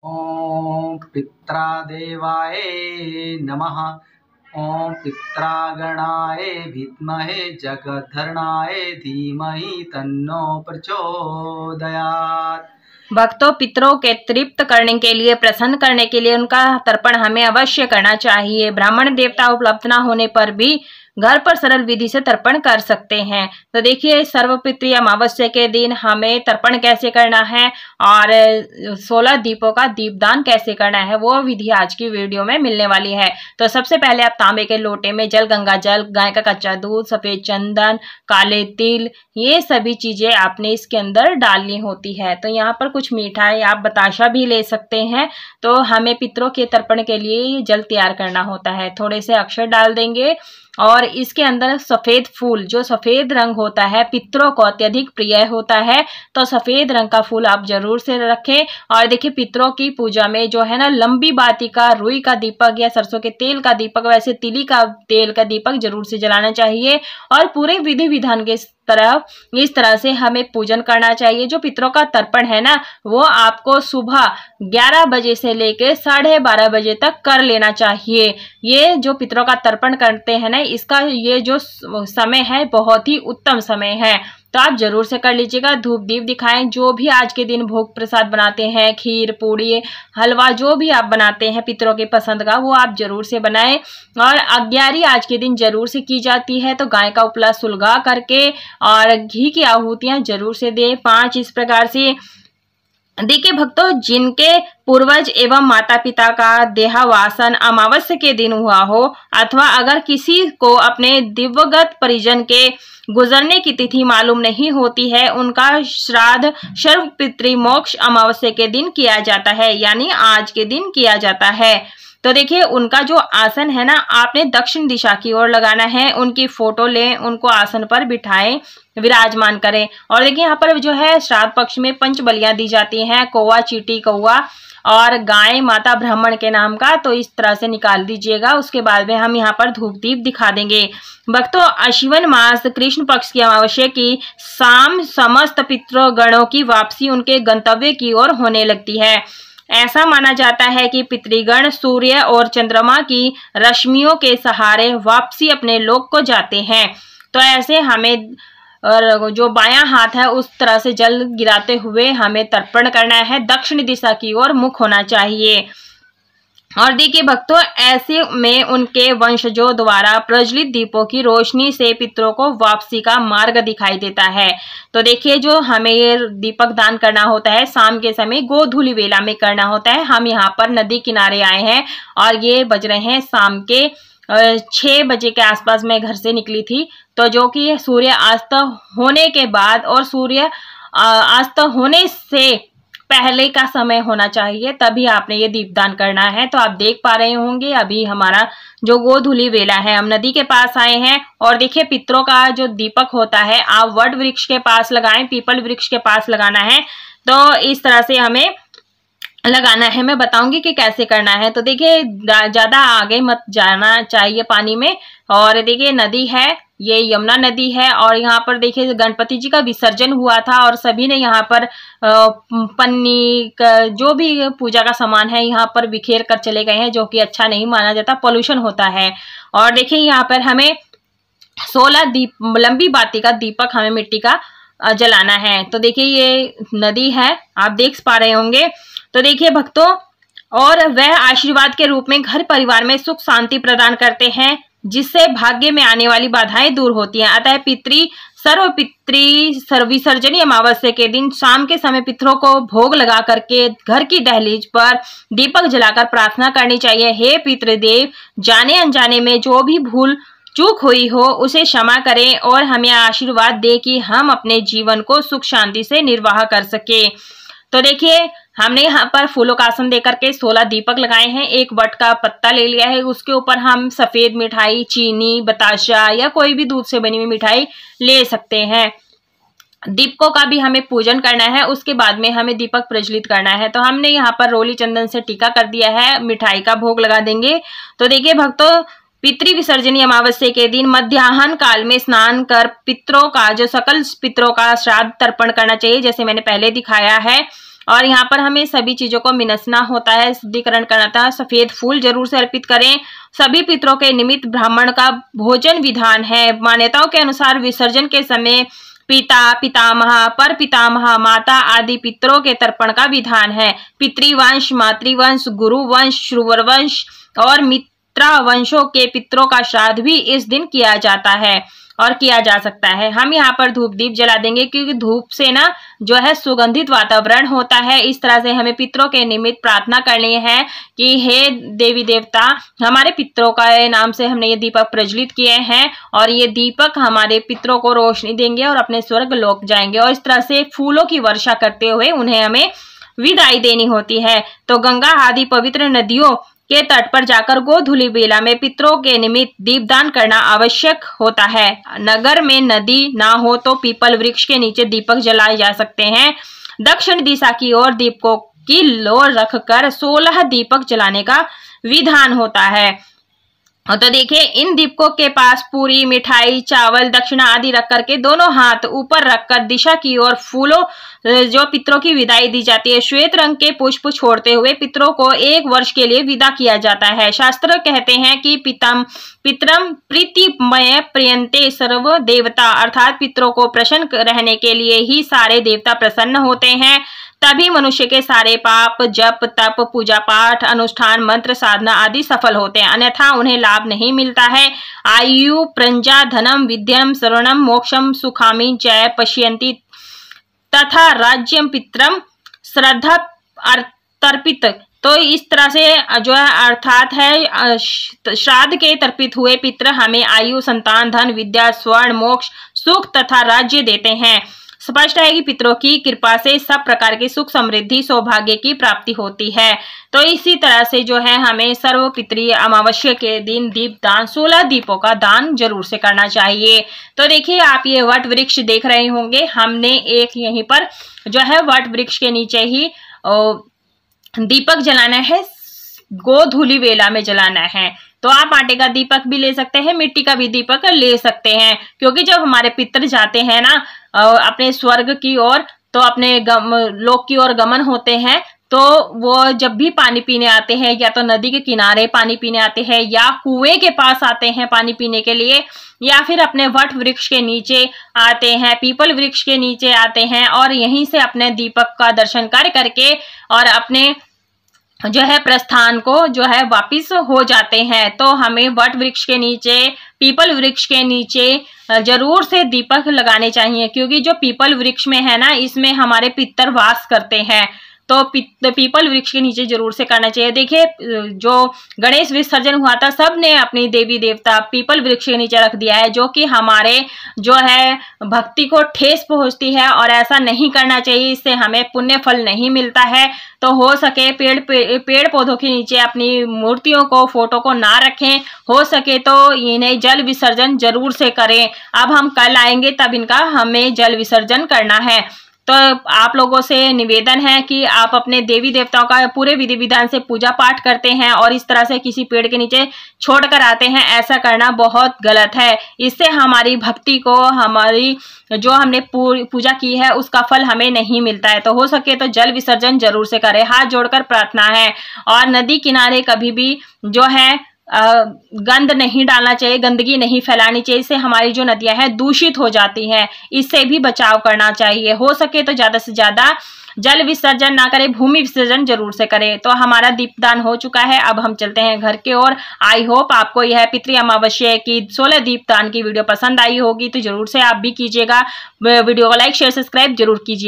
ओम पित्रादेवाय नमः। ओम पित्रागणाय विद्महे जगद्धरणाय धीमहि तन्नो प्रचोदयात्। भक्तों, पितरों के तृप्त करने के लिए, प्रसन्न करने के लिए उनका तर्पण हमें अवश्य करना चाहिए। ब्राह्मण देवता उपलब्ध न होने पर भी घर पर सरल विधि से तर्पण कर सकते हैं। तो देखिए, सर्वपितृ अमावस्या के दिन हमें तर्पण कैसे करना है और 16 दीपों का दीपदान कैसे करना है, वो विधि आज की वीडियो में मिलने वाली है। तो सबसे पहले आप तांबे के लोटे में जल, गंगा जल, गाय का कच्चा दूध, सफेद चंदन, काले तिल, ये सभी चीजें आपने इसके अंदर डालनी होती है। तो यहाँ पर कुछ मिठाई, आप बताशा भी ले सकते हैं। तो हमें पितरों के तर्पण के लिए जल तैयार करना होता है। थोड़े से अक्षर डाल देंगे और इसके अंदर सफेद फूल, जो सफेद रंग होता है पितरों को अत्यधिक प्रिय होता है, तो सफेद रंग का फूल आप जरूर से रखें। और देखिए, पितरों की पूजा में जो है ना, लंबी बाती का, रुई का दीपक या सरसों के तेल का दीपक, वैसे तिली का तेल का दीपक जरूर से जलाना चाहिए। और पूरे विधि विधान के इस तरह से हमें पूजन करना चाहिए। जो पितरों का तर्पण है ना, वो आपको सुबह 11 बजे से लेकर 12:30 बजे तक कर लेना चाहिए। ये जो पितरों का तर्पण करते हैं ना, इसका ये जो समय है बहुत ही उत्तम समय है, तो आप जरूर से कर लीजिएगा। धूप दीप दिखाएं। जो भी आज के दिन भोग प्रसाद बनाते हैं, खीर, पूड़ी, हलवा, जो भी आप बनाते हैं पितरों के पसंद का, वो आप जरूर से बनाएं। और अग्यारी आज के दिन जरूर से की जाती है, तो गाय का उपला सुलगा करके और घी की आहुतियां जरूर से दें 5। इस प्रकार से देखिए भक्तों, जिनके पूर्वज एवं माता पिता का देहावासन अमावस्या के दिन हुआ हो, अथवा अगर किसी को अपने दिवंगत परिजन के गुजरने की तिथि मालूम नहीं होती है, उनका श्राद्ध सर्व पितृ मोक्ष अमावस्या के दिन किया जाता है, यानी आज के दिन किया जाता है। तो देखिए, उनका जो आसन है ना, आपने दक्षिण दिशा की ओर लगाना है। उनकी फोटो लें, उनको आसन पर बिठाएं, विराजमान करें। और देखिए, यहाँ पर जो है श्राद्ध पक्ष में 5 बलियां दी जाती हैं, कौवा, चींटी, कौवा और गाय माता ब्राह्मण के नाम का। तो इस तरह से निकाल दीजिएगा। उसके बाद में हम यहाँ पर धूप दीप दिखा देंगे। भक्तों, अश्विन मास कृष्ण पक्ष की अमावस्या की शाम समस्त पितृगणों की वापसी उनके गंतव्य की ओर होने लगती है। ऐसा माना जाता है कि पितृगण सूर्य और चंद्रमा की रश्मियों के सहारे वापसी अपने लोक को जाते हैं। तो ऐसे हमें और जो बायां हाथ है उस तरह से जल गिराते हुए हमें तर्पण करना है। दक्षिण दिशा की ओर मुख होना चाहिए। और देखिए भक्तों, ऐसे में उनके वंशजों द्वारा प्रज्वलित दीपों की रोशनी से पितरों को वापसी का मार्ग दिखाई देता है। तो देखिए, जो हमें ये दीपक दान करना होता है शाम के समय गोधूली वेला में करना होता है। हम यहाँ पर नदी किनारे आए हैं और ये बज रहे हैं शाम के 6 बजे के आसपास मैं घर से निकली थी। तो जो कि सूर्य अस्त होने के बाद और सूर्य अस्त होने से पहले का समय होना चाहिए, तभी आपने ये दीपदान करना है। तो आप देख पा रहे होंगे, अभी हमारा जो गोधूली वेला है, हम नदी के पास आए हैं। और देखिए, पितरों का जो दीपक होता है आप वट वृक्ष के पास लगाएं, पीपल वृक्ष के पास लगाना है। तो इस तरह से हमें लगाना है। मैं बताऊंगी कि कैसे करना है। तो देखिए, ज्यादा आगे मत जाना चाहिए पानी में। और देखिए, नदी है, ये यमुना नदी है। और यहाँ पर देखिए, गणपति जी का विसर्जन हुआ था और सभी ने यहाँ पर पन्नी जो भी पूजा का सामान है यहाँ पर बिखेर कर चले गए हैं, जो कि अच्छा नहीं माना जाता, पोल्यूशन होता है। और देखिए, यहाँ पर हमें 16 दीप लंबी बाती का दीपक हमें मिट्टी का जलाना है। तो देखिए, ये नदी है, आप देख पा रहे होंगे। तो देखिए भक्तों, और वह आशीर्वाद के रूप में घर परिवार में सुख शांति प्रदान करते हैं, जिससे भाग्य में आने वाली बाधाएं दूर होती हैं। अतः सर्व विसर्जनीय अमावस्या के दिन शाम के समय पितरों को भोग लगा करके घर की दहलीज पर दीपक जलाकर प्रार्थना करनी चाहिए। हे पितृदेव, जाने अनजाने में जो भी भूल चूक हुई हो उसे क्षमा करें और हमें आशीर्वाद दे कि हम अपने जीवन को सुख शांति से निर्वाह कर सके। तो देखिए, हमने यहाँ पर फूलों का आसन देकर के 16 दीपक लगाए हैं। एक वट का पत्ता ले लिया है, उसके ऊपर हम सफेद मिठाई, चीनी, बताशा या कोई भी दूध से बनी हुई मिठाई ले सकते हैं। दीपकों का भी हमें पूजन करना है, उसके बाद में हमें दीपक प्रज्वलित करना है। तो हमने यहाँ पर रोली चंदन से टीका कर दिया है, मिठाई का भोग लगा देंगे। तो देखिए भक्तों, पितृ विसर्जनीय अमावस्या के दिन मध्याह्न काल में स्नान कर पितरों का, जो सकल पितरों का श्राद्ध तर्पण करना चाहिए, जैसे मैंने पहले दिखाया है। और यहाँ पर हमें सभी चीजों को मिनसना होता है, शुद्धिकरण करना था। सफेद फूल जरूर से अर्पित करें। सभी पितरों के निमित्त ब्राह्मण का भोजन विधान है। मान्यताओं के अनुसार विसर्जन के समय पिता, पितामह, पर पितामह, माता आदि पितरों के तर्पण का विधान है। पितृवंश, मातृवंश, गुरुवंश, श्रुवरवंश और मित्रा वंशों के पितरों का श्राद्ध भी इस दिन किया जाता है और किया जा सकता है। हम यहाँ पर धूप दीप जला देंगे क्योंकि धूप से ना जो है सुगंधित वातावरण होता है। इस तरह से हमें पितरों के निमित्त प्रार्थना करनी है कि हे देवी देवता, हमारे पितरों का नाम से हमने ये दीपक प्रज्वलित किए हैं और ये दीपक हमारे पितरों को रोशनी देंगे और अपने स्वर्ग लोक जाएंगे। और इस तरह से फूलों की वर्षा करते हुए उन्हें हमें विदाई देनी होती है। तो गंगा आदि पवित्र नदियों के तट पर जाकर गोधूली बेला में पितरों के निमित्त दीपदान करना आवश्यक होता है। नगर में नदी ना हो तो पीपल वृक्ष के नीचे दीपक जलाए जा सकते हैं। दक्षिण दिशा की ओर दीपकों की लो रखकर 16 दीपक जलाने का विधान होता है। तो देखिए, इन दीपकों के पास पूरी, मिठाई, चावल, दक्षिणा आदि रख करके दोनों हाथ ऊपर रखकर दिशा की ओर फूलों जो पितरों की विदाई दी जाती है। श्वेत रंग के पुष्प छोड़ते हुए पितरों को 1 वर्ष के लिए विदा किया जाता है। शास्त्र कहते हैं कि पितरम प्रीतिमय प्रियंते सर्व देवता, अर्थात पितरों को प्रसन्न रहने के लिए ही सारे देवता प्रसन्न होते हैं। तभी मनुष्य के सारे पाप, जप, तप, पूजा पाठ, अनुष्ठान, मंत्र साधना आदि सफल होते हैं, अन्यथा उन्हें लाभ नहीं मिलता है। आयु, प्रजा, धनम, विद्यम, शरणम, मोक्षम, सुखामी जय पश्यन्ति तथा राज्यम पितरम श्रद्धा तर्पित। तो इस तरह से जो है अर्थात है श्राद्ध के तर्पित हुए पितर हमें आयु, संतान, धन, विद्या, स्वर्ण, मोक्ष, सुख तथा राज्य देते हैं। स्पष्ट है कि पितरों की कृपा से सब प्रकार की सुख, समृद्धि, सौभाग्य की प्राप्ति होती है। तो इसी तरह से जो है हमें सर्व पितरीय अमावस्या के दिन दीप दान, 16 दीपों का दान जरूर से करना चाहिए। तो देखिए, आप ये वट वृक्ष देख रहे होंगे, हमने एक यहीं पर जो है वट वृक्ष के नीचे ही दीपक जलाना है, गोधूली वेला में जलाना है। तो आप आटे का दीपक भी ले सकते हैं, मिट्टी का भी दीपक ले सकते हैं, क्योंकि जब हमारे पितर जाते हैं ना अपने स्वर्ग की ओर, तो अपने लोक की ओर गमन होते हैं, तो वो जब भी पानी पीने आते हैं, या तो नदी के किनारे पानी पीने आते हैं, या कुएं के पास आते हैं पानी पीने के लिए, या फिर अपने वट वृक्ष के नीचे आते हैं, पीपल वृक्ष के नीचे आते हैं और यहीं से अपने दीपक का दर्शन करके और अपने जो है प्रस्थान को जो है वापिस हो जाते हैं। तो हमें वट वृक्ष के नीचे, पीपल वृक्ष के नीचे जरूर से दीपक लगाने चाहिए, क्योंकि जो पीपल वृक्ष में है ना, इसमें हमारे पितर वास करते हैं। तो पीपल वृक्ष के नीचे जरूर से करना चाहिए। देखिए, जो गणेश विसर्जन हुआ था, सब ने अपनी देवी देवता पीपल वृक्ष के नीचे रख दिया है, जो कि हमारे जो है भक्ति को ठेस पहुंचती है और ऐसा नहीं करना चाहिए, इससे हमें पुण्य फल नहीं मिलता है। तो हो सके पेड़ पौधों के नीचे अपनी मूर्तियों को, फोटो को ना रखें, हो सके तो इन्हें जल विसर्जन जरूर से करें। अब हम कल आएंगे, तब इनका हमें जल विसर्जन करना है। तो आप लोगों से निवेदन है कि आप अपने देवी देवताओं का पूरे विधि विधान से पूजा पाठ करते हैं और इस तरह से किसी पेड़ के नीचे छोड़कर आते हैं, ऐसा करना बहुत गलत है। इससे हमारी भक्ति को, हमारी जो हमने पूजा की है, उसका फल हमें नहीं मिलता है। तो हो सके तो जल विसर्जन जरूर से करें, हाथ जोड़कर प्रार्थना है। और नदी किनारे कभी भी जो है गंद नहीं डालना चाहिए, गंदगी नहीं फैलानी चाहिए, इससे हमारी जो नदियां हैं दूषित हो जाती हैं, इससे भी बचाव करना चाहिए। हो सके तो ज्यादा से ज्यादा जल विसर्जन ना करें, भूमि विसर्जन जरूर से करें। तो हमारा दीपदान हो चुका है, अब हम चलते हैं घर की ओर। आई होप आपको यह पितृ अमावस्या की 16 दीपदान की वीडियो पसंद आई होगी, तो जरूर से आप भी कीजिएगा। वीडियो को लाइक, शेयर, सब्सक्राइब जरूर कीजिए।